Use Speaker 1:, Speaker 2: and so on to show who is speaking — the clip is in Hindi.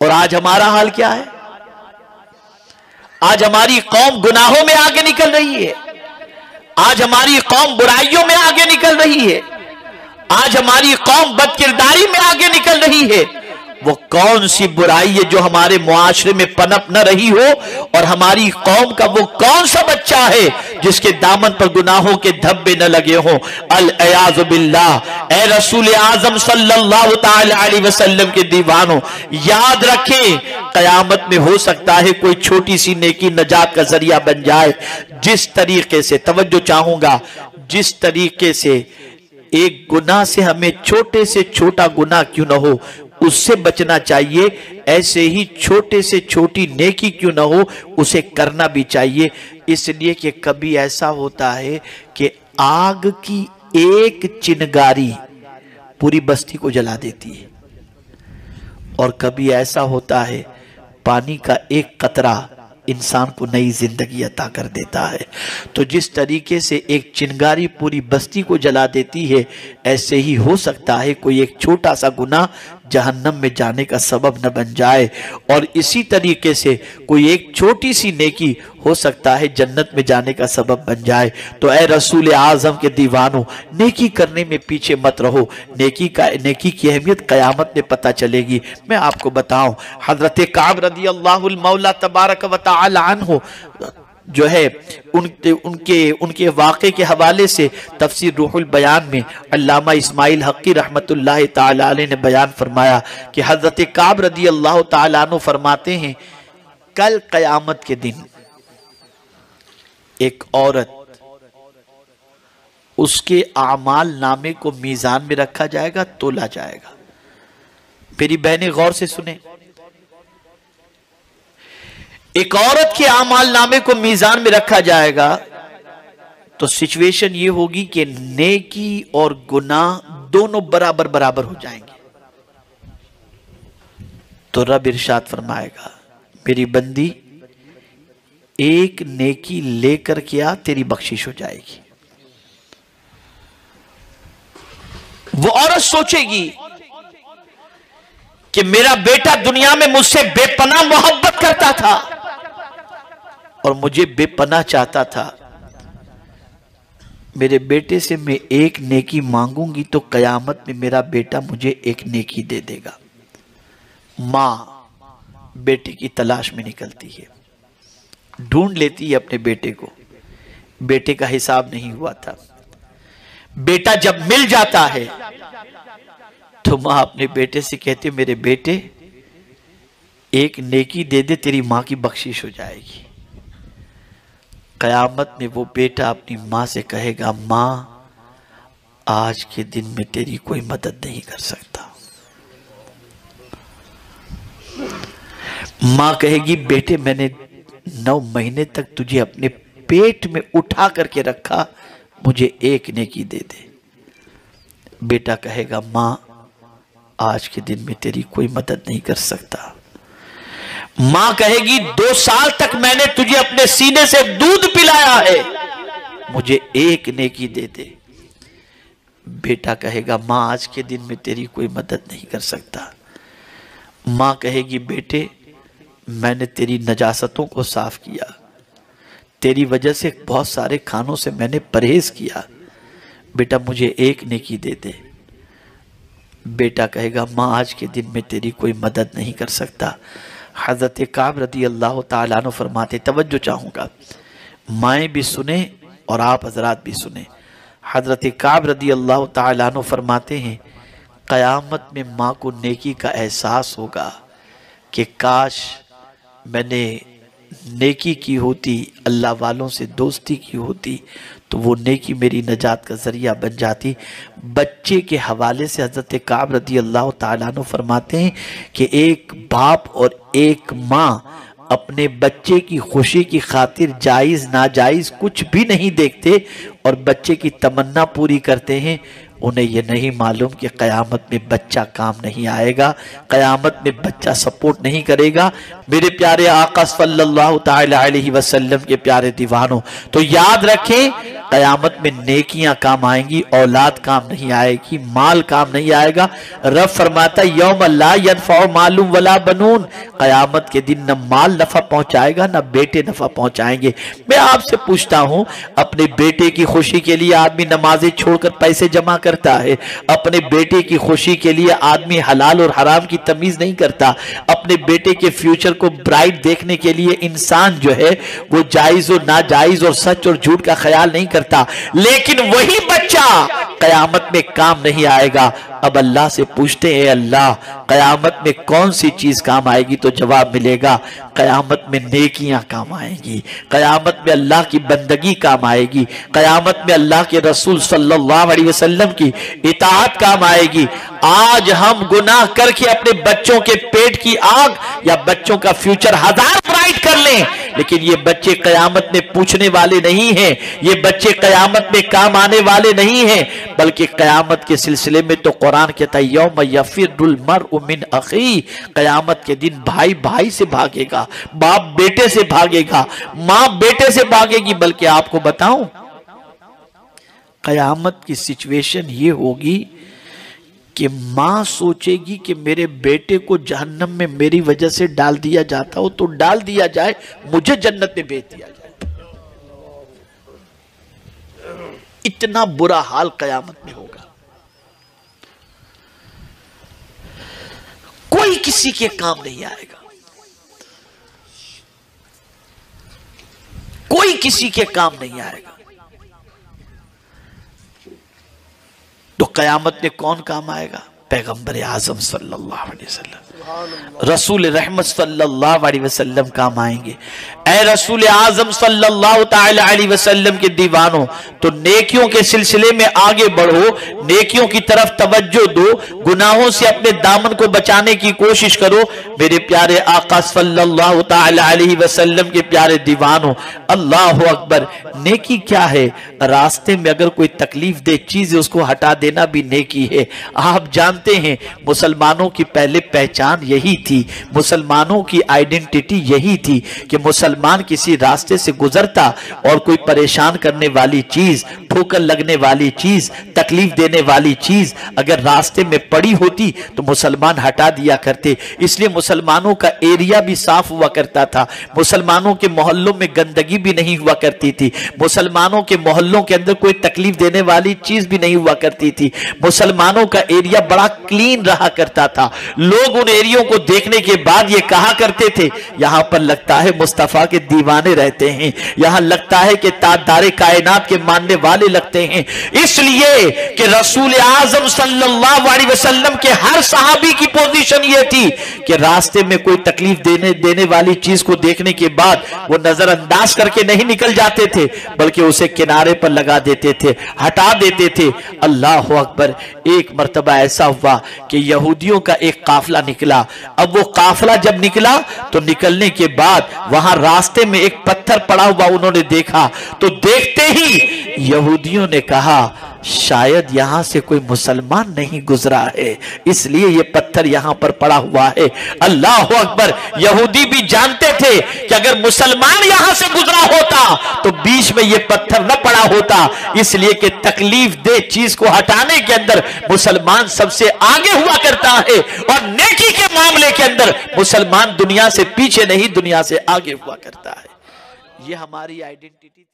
Speaker 1: और आज हमारा हाल क्या है? आज हमारी कौम गुनाहों में आगे निकल रही है, आज हमारी कौम बुराइयों में आगे निकल रही है, आज हमारी कौम बदकिरदारी में आगे निकल रही है। वो कौन सी बुराई है जो हमारे मुआशरे में पनप न रही हो, और हमारी कौम का वो कौन सा बच्चा है जिसके दामन पर गुनाहों के धब्बे न लगे हों? अल-अयाज़ु बिल्लाह। ए रसूल आज़म सल्लल्लाहु ताला अलैहि वसल्लम के दीवानों, याद रखें, कयामत में हो सकता है कोई छोटी सी नेकी नजात का जरिया बन जाए। जिस तरीके से, तवज्जो चाहूंगा, जिस तरीके से एक गुनाह से हमें छोटे से छोटा गुनाह क्यों ना हो उससे बचना चाहिए, ऐसे ही छोटे से छोटी नेकी क्यों ना हो उसे करना भी चाहिए। इसलिए कि कभी ऐसा होता है कि आग की एक चिंगारी पूरी बस्ती को जला देती है, और कभी ऐसा होता है पानी का एक कतरा इंसान को नई जिंदगी अता कर देता है। तो जिस तरीके से एक चिंगारी पूरी बस्ती को जला देती है, ऐसे ही हो सकता है कोई एक छोटा सा गुनाह जहन्नम में जाने का सबब न बन जाए, और इसी तरीके से कोई एक छोटी सी नेकी हो सकता है जन्नत में जाने का सबब बन जाए। तो ए रसूल आज़म के दीवानों, नेकी करने में पीछे मत रहो। नेकी की अहमियत क़यामत में पता चलेगी। मैं आपको बताऊं, हज़रत काब रज़ियल्लाहु मौला तबारक व तआला अन्हु जो है उनके वाक़े के हवाले से तफसीर रूहुल बयान में अल्लामा इस्माइल हक़ी रहमतुल्लाहि ताला अलैह ने बयान फरमाया कि हज़रत काब रज़ियल्लाहु ताला अन्हु फरमाते हैं, कल क़यामत के दिन एक औरत, उसके आमाल नामे को मीज़ान में रखा जाएगा, तोला जाएगा। मेरी बहनें गौर से सुने, एक औरत के आमाल नामे को मीज़ान में रखा जाएगा तो सिचुएशन ये होगी कि नेकी और गुनाह दोनों बराबर बराबर हो जाएंगे। तो रब इरशाद फरमाएगा, मेरी बंदी एक नेकी लेकर के आ, तेरी बख्शिश हो जाएगी। वो औरत सोचेगी कि मेरा बेटा दुनिया में मुझसे बेपनाह मोहब्बत करता था और मुझे बेपनाह चाहता था। मेरे बेटे से मैं एक नेकी मांगूंगी तो कयामत में मेरा बेटा मुझे एक नेकी दे देगा। मां बेटे की तलाश में निकलती है, ढूंढ लेती है अपने बेटे को। बेटे का हिसाब नहीं हुआ था। बेटा जब मिल जाता है तो मां अपने बेटे से कहती है, मेरे बेटे एक नेकी दे दे, तेरी मां की बख्शिश हो जाएगी। कयामत में वो बेटा अपनी मां से कहेगा, मां आज के दिन में तेरी कोई मदद नहीं कर सकता। मां कहेगी, बेटे मैंने 9 महीने तक तुझे अपने पेट में उठा करके रखा, मुझे एक नेकी दे दे। बेटा कहेगा, मां आज के दिन में तेरी कोई मदद नहीं कर सकता। मां कहेगी, 2 साल तक मैंने तुझे अपने सीने से दूध पिलाया है, मुझे एक नेकी दे दे। बेटा कहेगा, मां आज के दिन में तेरी कोई मदद नहीं कर सकता। मां कहेगी, बेटे मैंने तेरी नजासतों को साफ किया, तेरी वजह से बहुत सारे खानों से मैंने परहेज किया, बेटा मुझे एक नेकी दे दे। बेटा कहेगा, मां आज के दिन में तेरी कोई मदद नहीं कर सकता। हज़रत काब रज़ियल्लाहु ताला अन्हु फरमाते, तवज्जो चाहूँगा, माएँ भी सुने और आप हजरात भी सुने। हज़रत काब रज़ियल्लाहु ताला अन्हु फरमाते हैं, क़यामत में माँ को नेकी का एहसास होगा कि काश मैंने नेकी की होती, अल्लाह वालों से दोस्ती की होती, तो वो नेकी मेरी नजात का ज़रिया बन जाती। बच्चे के हवाले से हज़रत काब रज़ियल्लाहु ताला अन्हु फरमाते हैं कि एक बाप और एक माँ अपने बच्चे की खुशी की खातिर जायज़ नाजायज़ कुछ भी नहीं देखते और बच्चे की तमन्ना पूरी करते हैं। उन्हें यह नहीं मालूम कि क़यामत में बच्चा काम नहीं आएगा, क़यामत में बच्चा सपोर्ट नहीं करेगा। मेरे प्यारे आका सल्लल्लाहु ताला अलैहि वसल्लम के प्यारे दीवानों, तो याद रखें क़यामत में नेकियां काम आएंगी, औलाद काम नहीं आएगी, माल काम नहीं आएगा। रब फरमाता यौम ला यनफ़उ मालुम वला बनून, क़यामत के दिन न माल नफा पहुंचाएगा न बेटे नफा पहुंचाएंगे। मैं आपसे पूछता हूं, अपने बेटे की खुशी के लिए आदमी नमाजें छोड़कर पैसे जमा करता है, अपने बेटे की खुशी के लिए आदमी हलाल और हराम की तमीज नहीं करता, अपने बेटे के फ्यूचर को ब्राइट देखने के लिए इंसान जो है वो जायज और नाजायज और सच और झूठ का ख्याल नहीं करता। लेकिन वही बच्चा क़यामत में काम नहीं आएगा। अब अल्लाह से पूछते हैं, अल्लाह क़यामत में कौन सी चीज काम आएगी? तो जवाब मिलेगा क़यामत में नेकियां काम आएंगी, क़यामत में अल्लाह की बंदगी काम आएगी, क़यामत में अल्लाह के रसूल सल्लल्लाहु अलैहि वसल्लम की इताअत काम आएगी। आज हम गुनाह करके अपने बच्चों के पेट की आग या बच्चों का फ्यूचर हजार ब्राइट कर लें, लेकिन ये बच्चे क़यामत में पूछने वाले नहीं हैं, ये बच्चे क़यामत में काम आने वाले नहीं हैं, बल्कि क़यामत के सिलसिले में तो कुरान कहता है यौम यफिरुल मरउ मिन अखी, क़यामत के दिन भाई भाई से भागेगा, बाप बेटे से भागेगा, मां बेटे से भागेगी। बल्कि आपको बताऊं, क़यामत की सिचुएशन ये होगी कि मां सोचेगी कि मेरे बेटे को जहन्नम में मेरी वजह से डाल दिया जाता हो तो डाल दिया जाए, मुझे जन्नत में भेज दिया जाए। इतना बुरा हाल क़यामत में होगा। कोई किसी के काम नहीं आएगा, कोई किसी के काम नहीं आएगा। तो क़यामत में कौन काम आएगा? पैगंबर आज़म सल्लल्लाहु अलैहि वसल्लम, रसूल रहमत सल्लल्लाहु अलैहि वसल्लम काम आएंगे। ऐ रसूल आज़म सल्लल्लाहु ताला अलैहि वसल्लम के दीवानों, तो नेकियों के सिलसिले में आगे बढ़ो, नेकियों की तरफ तवज्जो दो, गुनाहों से अपने दामन को बचाने की कोशिश करो। मेरे प्यारे आका सल्लल्लाहु ताला अलैहि वसल्लम के प्यारे दीवानों, अल्लाह अकबर। नेकी क्या है? रास्ते में अगर कोई तकलीफ दे चीज है उसको हटा देना भी नेकी है। आप जानते हैं मुसलमानों की पहले पहचान यही थी, मुसलमानों की आइडेंटिटी यही थी कि मुसलमान किसी रास्ते से गुजरता और कोई परेशान करने वाली चीज, ठोकर लगने वाली चीज, तकलीफ देने वाली चीज अगर रास्ते में पड़ी होती तो मुसलमान हटा दिया करते। इसलिए मुसलमानों का एरिया भी साफ हुआ करता था, मुसलमानों के मोहल्लों में गंदगी भी नहीं हुआ करती थी, मुसलमानों के मोहल्लों के अंदर कोई तकलीफ देने वाली चीज भी नहीं हुआ करती थी, मुसलमानों का एरिया बड़ा क्लीन रहा करता था। लोग उन एरियो को देखने के बाद ये कहा करते थे यहां पर लगता है मुस्तफा के दीवाने रहते हैं, यहां लगता है कि ताजदारे कायनात के मानने वाले लगते हैं। इसलिए कि रसूल आजम सल्लल्लाहु अलैहि वसल्लम के हर सहाबी की पोजीशन ये थी कि रास्ते में कोई तकलीफ देने वाली चीज को देखने के बाद वो नजरअंदाज करके नहीं निकल जाते थे, बल्कि उसे किनारे पर लगा देते थे, हटा देते थे। अल्लाह अकबर। एक मर्तबा ऐसा हुआ कि यहूदियों का एक काफिला निकला। अब वो काफिला जब निकला तो निकलने के बाद वहां रास्ते में एक पत्थर पड़ा हुआ उन्होंने देखा, तो देखते ही यहूदियों ने कहा शायद यहां से कोई मुसलमान नहीं गुजरा है, इसलिए ये पत्थर यहां पर पड़ा हुआ है। अल्लाह अकबर। यहूदी भी जानते थे कि अगर मुसलमान यहां से गुजरा होता तो बीच में ये पत्थर न पड़ा होता, इसलिए कि तकलीफ दे चीज को हटाने के अंदर मुसलमान सबसे आगे हुआ करता है और नेकी के मामले के अंदर मुसलमान दुनिया से पीछे नहीं, दुनिया से आगे हुआ करता है। ये हमारी आइडेंटिटी।